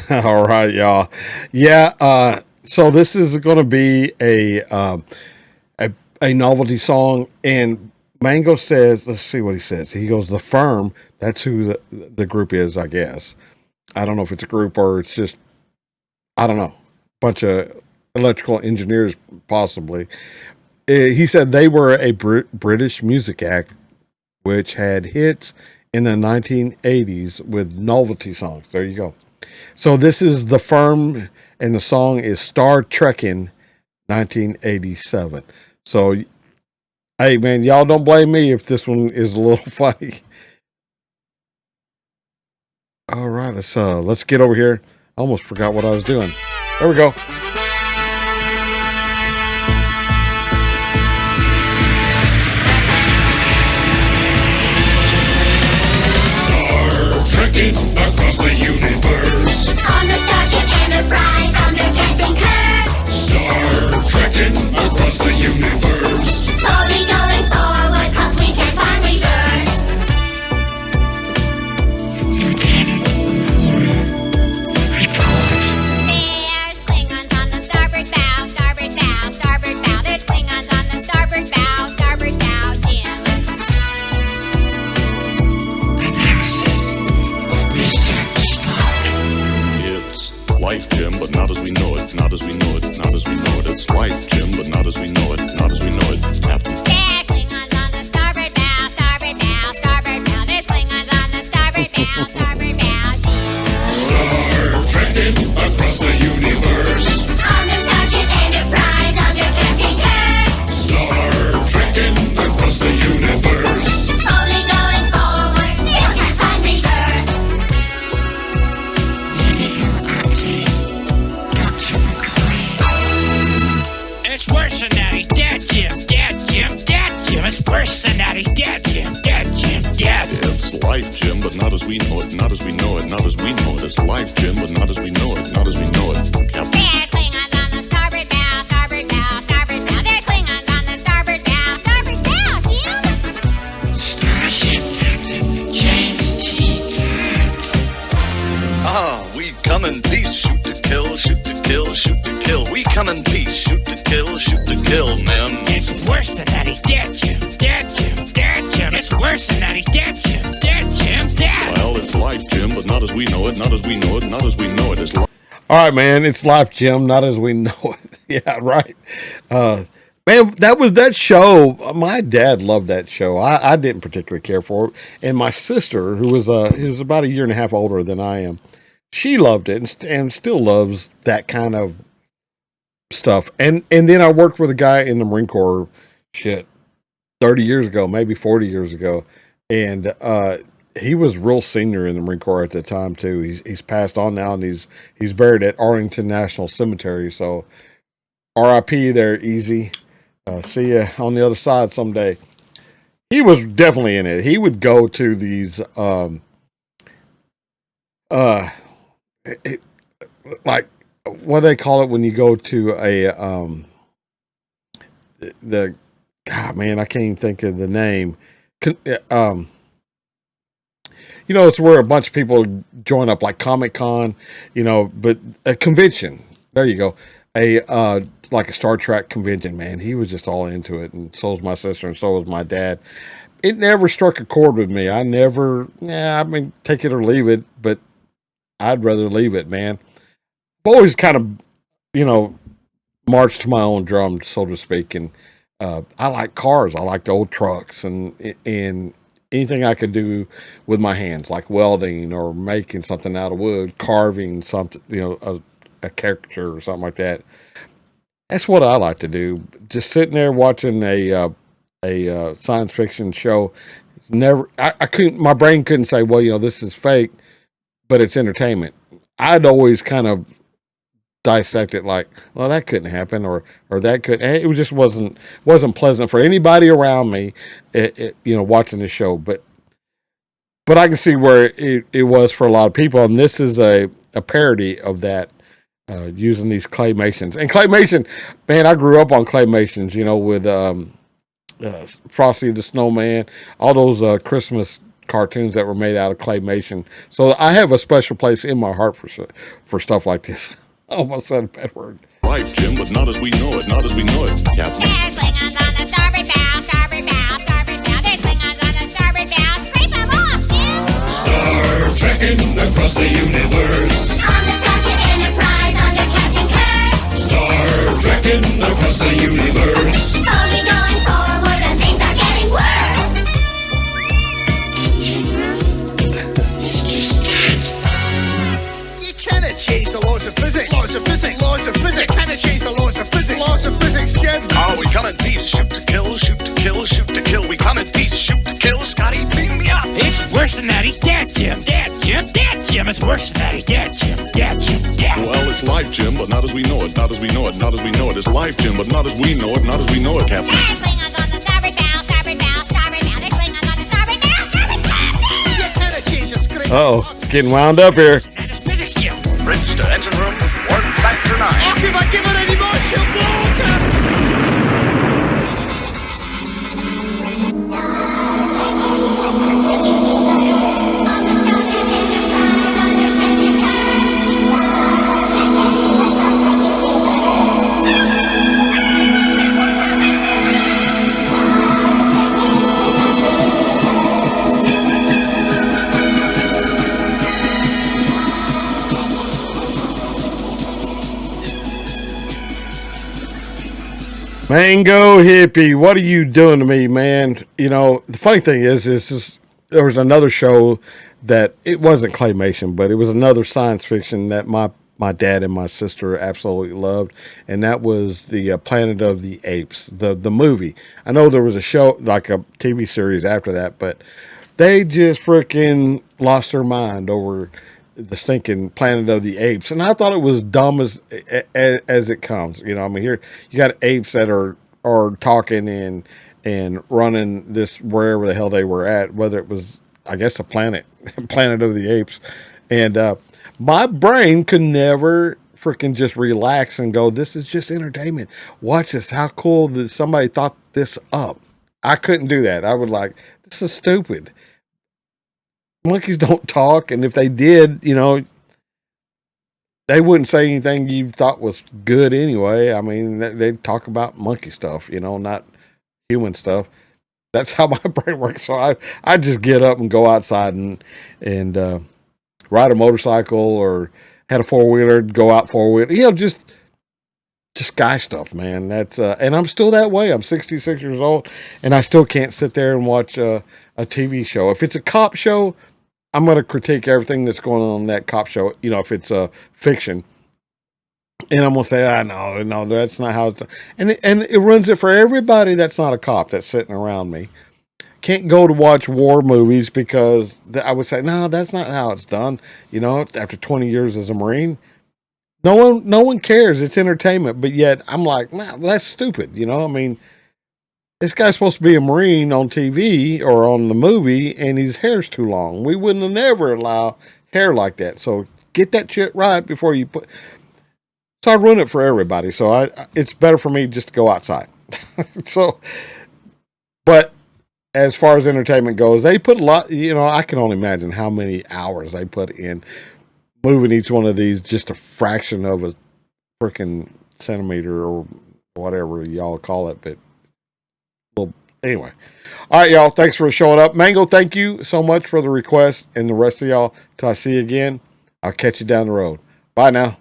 All right, y'all. Yeah. So this is going to be a novelty song, and Mango says, let's see what he says. He goes, "The Firm." That's who the group is, I guess. I don't know if it's a group or it's just, I don't know, bunch of electrical engineers possibly. He said they were a British music act which had hits in the 1980s with novelty songs. There you go. So this is The Firm, and the song is Star Trekkin' 1987. So, hey man, y'all don't blame me if this one is a little funny. All right, let's get over here. I almost forgot what I was doing. There we go. Across the universe. On the Starship Enterprise under Captain Kirk. Star trekking across the universe. Slowly going forward cause we can't find reverse. There's Klingons on the starboard bow, starboard bow, starboard bow. There's Klingons on the starboard bow, starboard bow, Jim. Life, Jim, but not as we know it, not as we know it, not as we know it. It's life, Jim, but not as we know it, not as we know it. Captain. There's Klingons on the starboard bow, starboard bow, starboard bow. There's Klingons on the starboard bow, starboard bow. Star trekking across the universe. On the Starship Enterprise under Captain Kirk. Star trekking across the universe. Only going forward, still can't find reverse. It's worse than that. He's dead, Jim. Dead, Jim. Dead, Jim. It's worse than that. He's dead, Jim. Dead, Jim. Dead. It's life, Jim, but not as we know it, not as we know it, not as we know it. It's life, Jim, but not as we know it, not as we know it. Captain. There's Klingons on the starboard bow, starboard bow, starboard bow. There's Klingons on the starboard bow, starboard bow, Jim. Starship Captain James T. Kirk. Ah, we come in peace, shoot to kill, shoot to kill, shoot to kill. We come in peace, shoot to kill, man. It's worse than that. He's dead, Jim. Dead, Jim. Dead, Jim. It's worse than that. He's dead, Jim. Dead, Jim. Dead. Well, it's life, Jim, but not as we know it, not as we know it, not as we know it. It's life. All right, man. It's life, Jim, not as we know it. Yeah, right. Man, that show. My dad loved that show. I didn't particularly care for it, and my sister, who was about a year and a half older than I am, she loved it and still loves that kind of stuff. And then I worked with a guy in the Marine Corps, 30 years ago, maybe 40 years ago, and he was real senior in the Marine Corps at the time too. He's passed on now, and he's buried at Arlington National Cemetery. So R.I.P. there, Easy. See you on the other side someday. He was definitely in it. He would go to these like what do they call it when you go to a God, man, I can't even think of the name. It's where a bunch of people join up, like Comic Con, but a convention. There you go. Like a Star Trek convention, man. He was just all into it, and so was my sister, and so was my dad. It never struck a chord with me. Take it or leave it, but I'd rather leave it, man. I've always kind of, marched to my own drum, so to speak. And I like cars. I like old trucks and anything I could do with my hands, like welding or making something out of wood, carving something, a caricature or something like that. That's what I like to do. Just sitting there watching a science fiction show. It's never, I couldn't, my brain couldn't say, well, this is fake, but it's entertainment. I'd always kind of dissect it like, well, that couldn't happen, or that could. It just wasn't pleasant for anybody around me, watching the show. But I can see where it was for a lot of people, and this is a parody of that, using these claymations. And claymation, man, I grew up on claymations, with Frosty the Snowman, all those Christmas cartoons that were made out of claymation. So I have a special place in my heart for stuff like this. I almost said a bad word. Life, Jim, but not as we know it, not as we know it, Captain. There's Klingons on the starboard bow, starboard bow, starboard bow. There's Klingons on the starboard bow. Scrape 'em off, Jim! Star trekking across the universe. On the Starship Enterprise under Captain Kirk. Star trekking across the universe. Only going forward and things are getting worse. It's just that. You cannot change the laws of physics. Laws of physics. Laws of physics. You cannot change the laws of physics. Laws of physics, Jim. Oh, we come in peace, shoot to kill, shoot to kill, shoot to kill. We come in peace, shoot to kill. Scotty, beam me up. It's worse than that. He's dead, Jim. Dead, Jim. Dead, Jim. It's worse than that. He's dead, Jim. Dead, Jim. Dead. Well, it's life, Jim, but not as we know it, not as we know it, not as we know it. It's life, Jim, but not as we know it, not as we know it, Captain. There's Klingons on the starboard bow, starboard bow, starboard bow. There's Klingons on the starboard bow, starboard bow. You cannot change the script. Oh, it's getting wound up here. And it's physics, Jim. Bridge to engine room, warp factor 9. If I give it any more, she'll blow, Captain. On the Starship Enterprise under Captain Kirk. Mango hippie, what are you doing to me, man? You know, the funny thing is there was another show that it wasn't claymation, but it was another science fiction that my dad and my sister absolutely loved, and that was the Planet of the Apes, the movie. I know there was a show, like a TV series after that, but they just freaking lost their mind over the stinking Planet of the Apes, and I thought it was dumb as it comes. You know, I mean, here you got apes that are talking and running this wherever the hell they were at, whether it was, I guess, the Planet of the Apes, and my brain could never freaking just relax and go, this is just entertainment. Watch this, how cool that somebody thought this up. I couldn't do that. I would like, this is stupid. Monkeys don't talk, and if they did, you know, they wouldn't say anything you thought was good anyway. I mean, they'd talk about monkey stuff, you know, not human stuff. That's how my brain works. So I just get up and go outside and ride a motorcycle, or had a four-wheeler, go out four-wheeler, you know, just guy stuff, man. That's and I'm still that way. I'm 66 years old, and I still can't sit there and watch a TV show. If it's a cop show, I'm going to critique everything that's going on in that cop show, you know, if it's a fiction. And I'm going to say, no, that's not how it's done. And it ruins it for everybody that's not a cop that's sitting around me. Can't go to watch war movies because I would say, no, that's not how it's done. You know, after 20 years as a Marine, no one cares. It's entertainment. But yet I'm like, man, that's stupid. You know, I mean, this guy's supposed to be a Marine on TV or on the movie, and his hair's too long. We wouldn't have never allow hair like that. So get that shit right before you put. So I ruin it for everybody. So it's better for me just to go outside. So, but as far as entertainment goes, they put a lot. You know, I can only imagine how many hours they put in moving each one of these just a fraction of a freaking centimeter or whatever y'all call it, but. Well, anyway, all right, y'all. Thanks for showing up. Mango, thank you so much for the request, and the rest of y'all. Till I see you again, I'll catch you down the road. Bye now.